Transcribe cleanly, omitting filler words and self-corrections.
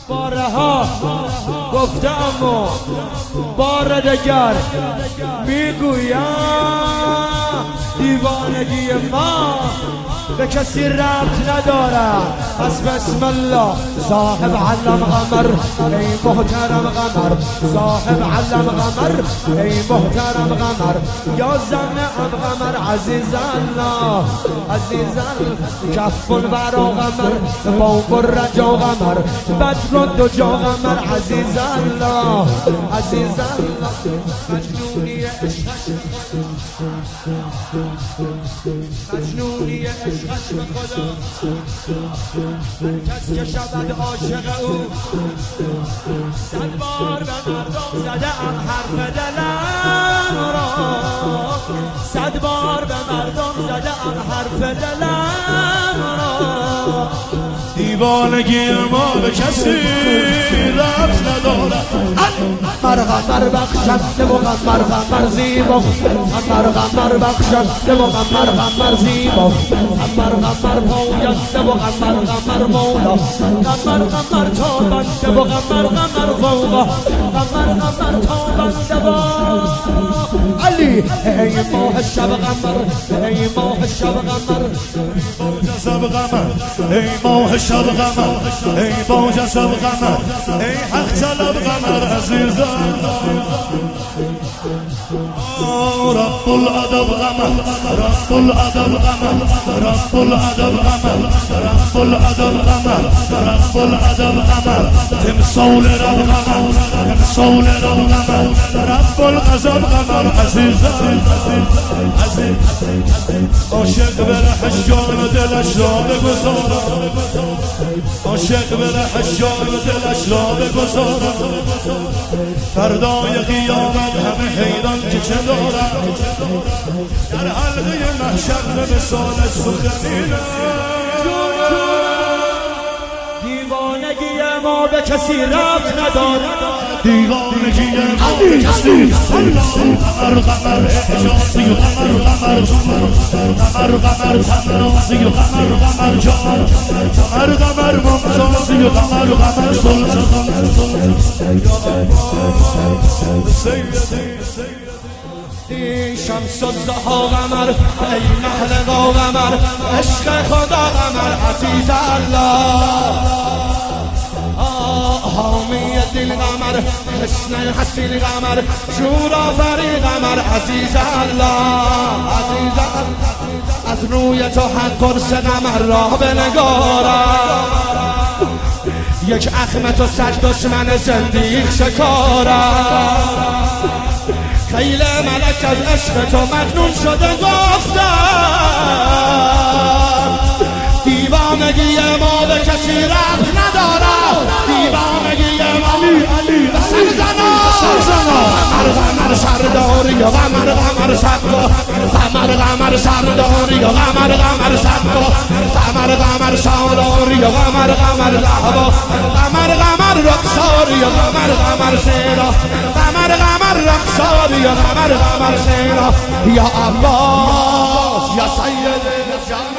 بارها گفتم و بار دگر میگویم دیوانگی ما به کسی ربط ندارد. پس بسم الله صاحب علم قمر ای محترم قمر، صاحب علم قمر ای محترم قمر، یا زنم قمر عزیز الله عزیز الله، کف برا قمر با رجا قمر، بدر دو جا قمر عزیز الله عزیز الله. مجنونی عشقش مجنونی عشقش به خدا، کس که شود عاشق او، 100 بار به مردم زده ام حرف دلم را، 100 بار به مردم زده ام حرف دلم را. دیوانگی ما به کسی ربط ندارد. قمر بخشنده و قمر قمر زیبا، قمر بخشنده و قمر زیبا، قمر پاینده و قمر مولا، قمر تابنده و قمر فوقا، قمر تابنده و علی. ای ماه شب قمر ای ماه شب قمر، جذب قمر ای ماه شب قمر، ای با جذب قمر، ای حق طلب قمر عزیزم. رب الادب قمر، رب الادب قمر، رب الادب قمر، رب الادب قمر، رب الادب قمر، تمثال رب قمر، تمثال رب قمر، رب الغضب قمر عزیزم عزیز. عاشق بره حجام دلش را بگذارم، عاشق بره حجام دلش را بگذارم، فردای قیامت همه حیران که چه دارم، در حلقه محشر به مثالش سخنینه. دیوانگی ما به کسی ربط ندارد، دیوانگی ما به کسی قمر قمر احجازی و قمر قمر تنازی و قمر جان، قمر ممتازی و قمر سلطان. ای شمس الضحی قمر ای محلقا قمر، عشق خدا قمر عزیز الله، حامی دل قمر، حسن حسین قمر، شور آفرین قمر عزیز الله عزیز الله. از روی تو حق قرص قمر را بنگارم، یک اخم تو 100 دشمن زندیق شکارم، خیل ملک از عشق تو مجنون شده گفتم، دیوانگی ما به کسی ربط ندارد، دیوانگی ما به سرزنا قمر سرداری و قمر سکا، قمر سرداری و قمر سکا، قمر سالاری و قمر لحبا، قمر رقصاری و قمر سیرا، قمر رقصاری و قمر سیرا. یا عباس یا سید جان